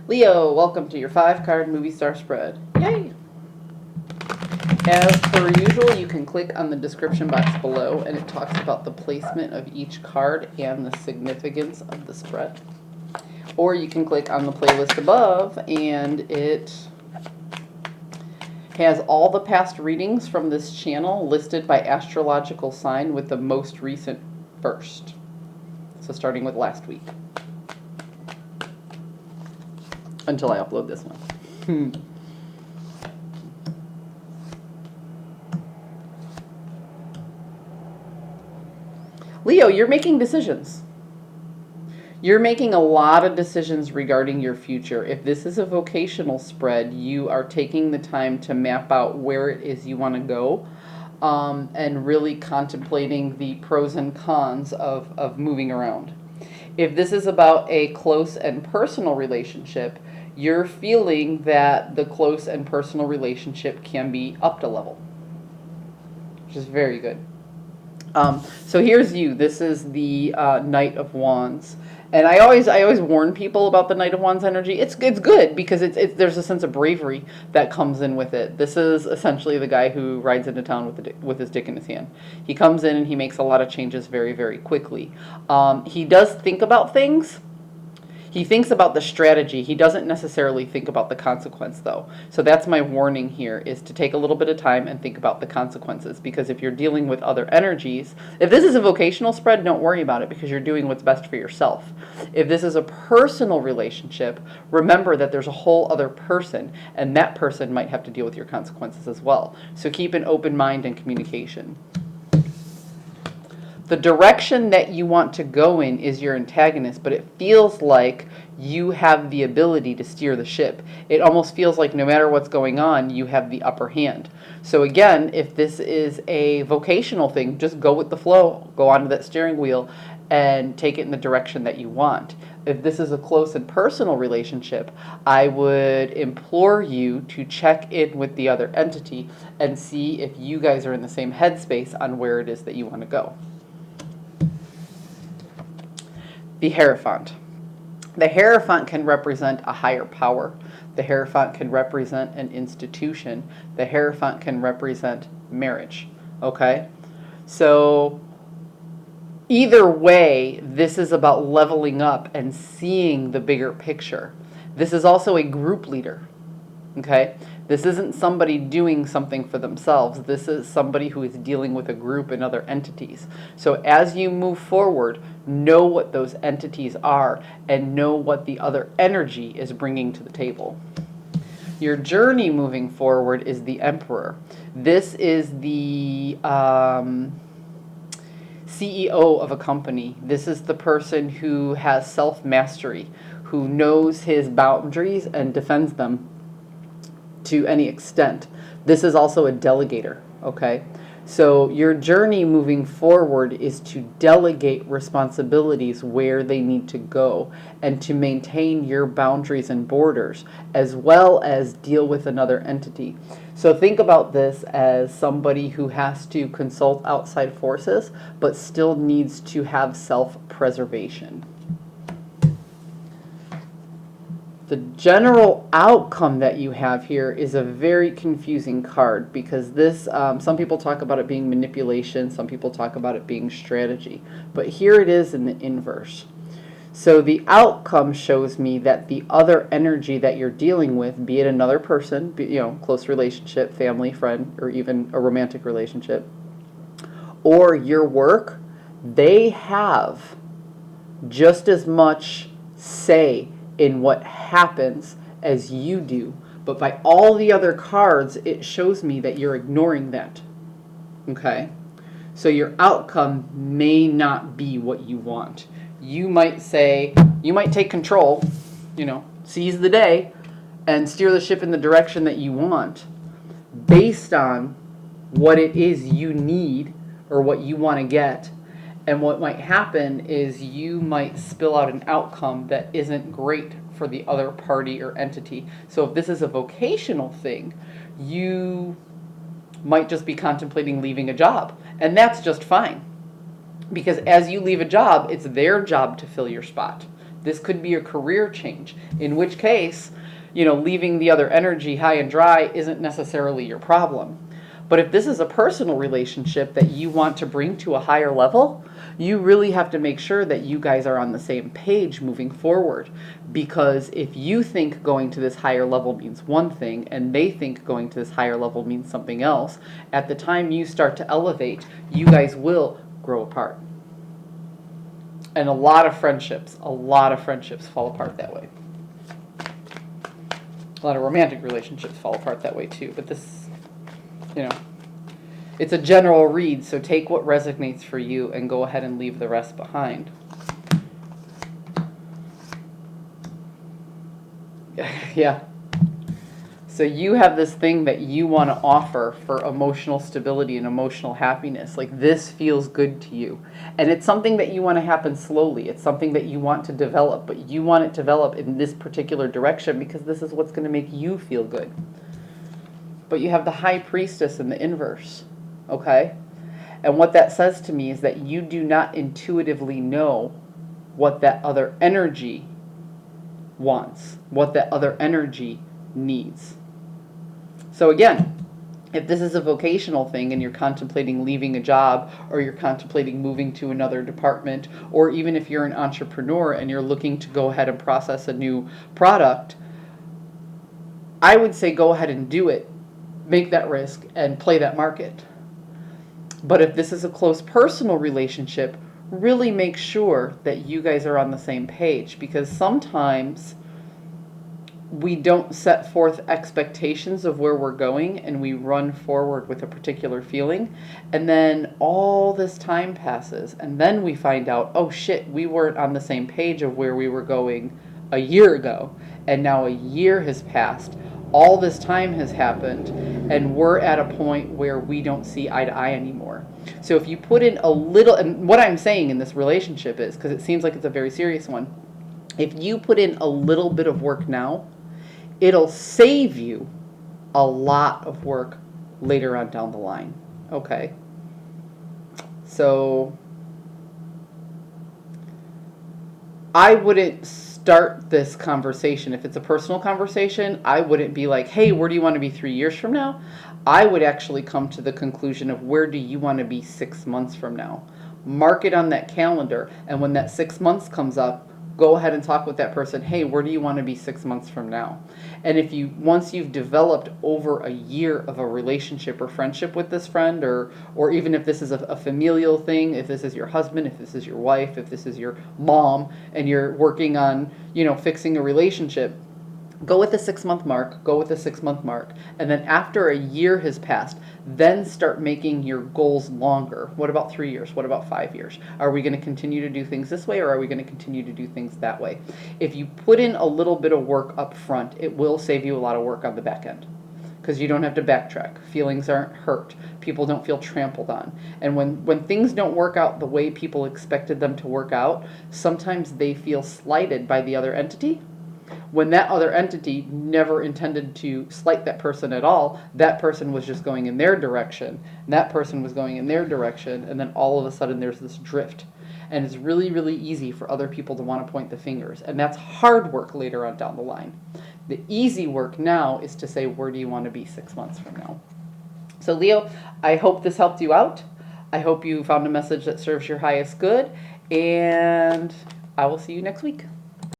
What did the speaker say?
Leo, welcome to your 5-card movie star spread. Yay! As per usual, you can click on the description box below and it talks about the placement of each card and the significance of the spread. Or you can click on the playlist above and it has all the past readings from this channel listed by astrological sign with the most recent first. So starting with last week. Until I upload this one. Leo, you're making decisions. You're making a lot of decisions regarding your future. If this is a vocational spread, you are taking the time to map out where it is you want to go, and really contemplating the pros and cons of moving around. If this is about a close and personal relationship, you're feeling that the close and personal relationship can be upped a level, which is very good. So here's you. This is the Knight of Wands, and I always warn people about the Knight of Wands energy. It's good because there's a sense of bravery that comes in with it. This is essentially the guy who rides into town with his dick in his hand. He comes in and he makes a lot of changes very, very quickly. He does think about things. He thinks about the strategy. He doesn't necessarily think about the consequence, though. So that's my warning here, is to take a little bit of time and think about the consequences. Because if you're dealing with other energies, if this is a vocational spread, don't worry about it because you're doing what's best for yourself. If this is a personal relationship, remember that there's a whole other person, and that person might have to deal with your consequences as well. So keep an open mind and communication. The direction that you want to go in is your antagonist, but it feels like you have the ability to steer the ship. It almost feels like no matter what's going on, you have the upper hand. So again, if this is a vocational thing, just go with the flow, go onto that steering wheel and take it in the direction that you want. If this is a close and personal relationship, I would implore you to check in with the other entity and see if you guys are in the same headspace on where it is that you want to go. The Hierophant. The Hierophant can represent a higher power. The Hierophant can represent an institution. The Hierophant can represent marriage. Okay? So either way, this is about leveling up and seeing the bigger picture. This is also a group leader. Okay? This isn't somebody doing something for themselves. This is somebody who is dealing with a group and other entities. So as you move forward, know what those entities are and know what the other energy is bringing to the table. Your journey moving forward is the Emperor. This is the CEO of a company. This is the person who has self-mastery, who knows his boundaries and defends them to any extent. This is also a delegator, okay? So your journey moving forward is to delegate responsibilities where they need to go and to maintain your boundaries and borders, as well as deal with another entity. So think about this as somebody who has to consult outside forces, but still needs to have self-preservation. The general outcome that you have here is a very confusing card because this, some people talk about it being manipulation, some people talk about it being strategy, but here it is in the inverse. So the outcome shows me that the other energy that you're dealing with, be it another person, close relationship, family, friend, or even a romantic relationship, or your work, they have just as much say in what happens as you do. But by all the other cards, it shows me that you're ignoring that. Okay? So your outcome may not be what you want. You might take control, seize the day and steer the ship in the direction that you want based on what it is you need or what you want to get. And what might happen is you might spill out an outcome that isn't great for the other party or entity. So if this is a vocational thing, you might just be contemplating leaving a job. And that's just fine. Because as you leave a job, it's their job to fill your spot. This could be a career change, in which case, leaving the other energy high and dry isn't necessarily your problem. But if this is a personal relationship that you want to bring to a higher level, you really have to make sure that you guys are on the same page moving forward. Because if you think going to this higher level means one thing and they think going to this higher level means something else, at the time you start to elevate, you guys will grow apart. And a lot of friendships fall apart that way. A lot of romantic relationships fall apart that way too. But this, it's a general read, so take what resonates for you and go ahead and leave the rest behind. Yeah. So you have this thing that you want to offer for emotional stability and emotional happiness. Like, this feels good to you. And it's something that you want to happen slowly. It's something that you want to develop, but you want it to develop in this particular direction because this is what's going to make you feel good. But you have the High Priestess in the inverse, okay? And what that says to me is that you do not intuitively know what that other energy wants, what that other energy needs. So again, if this is a vocational thing and you're contemplating leaving a job, or you're contemplating moving to another department, or even if you're an entrepreneur and you're looking to go ahead and process a new product, I would say go ahead and do it. Make that risk and play that market. But if this is a close personal relationship, really make sure that you guys are on the same page, because sometimes we don't set forth expectations of where we're going and we run forward with a particular feeling, and then all this time passes and then we find out, oh shit, we weren't on the same page of where we were going a year ago, and now a year has passed, all this time has happened, and we're at a point where we don't see eye to eye anymore. So if you put in a little, and what I'm saying in this relationship is, because it seems like it's a very serious one, if you put in a little bit of work now, it'll save you a lot of work later on down the line. Okay? So I wouldn't start this conversation. If it's a personal conversation, I wouldn't be like, hey, where do you want to be 3 years from now? I would actually come to the conclusion of, where do you want to be 6 months from now? Mark it on that calendar, and when that 6 months comes up, go ahead and talk with that person. Hey, where do you want to be 6 months from now? And once you've developed over a year of a relationship or friendship with this friend, or even if this is a familial thing, if this is your husband, if this is your wife, if this is your mom, and you're working on, fixing a relationship, go with the 6 month mark, and then after a year has passed, then start making your goals longer. What about 3 years? What about 5 years? Are we going to continue to do things this way, or are we going to continue to do things that way? If you put in a little bit of work up front, it will save you a lot of work on the back end, because you don't have to backtrack. Feelings aren't hurt. People don't feel trampled on. And when things don't work out the way people expected them to work out, sometimes they feel slighted by the other entity, when that other entity never intended to slight that person at all. That person was just going in their direction, and that person was going in their direction, and then all of a sudden there's this drift. And it's really, really easy for other people to want to point the fingers, and that's hard work later on down the line. The easy work now is to say, where do you want to be 6 months from now? So Leo, I hope this helped you out. I hope you found a message that serves your highest good, and I will see you next week.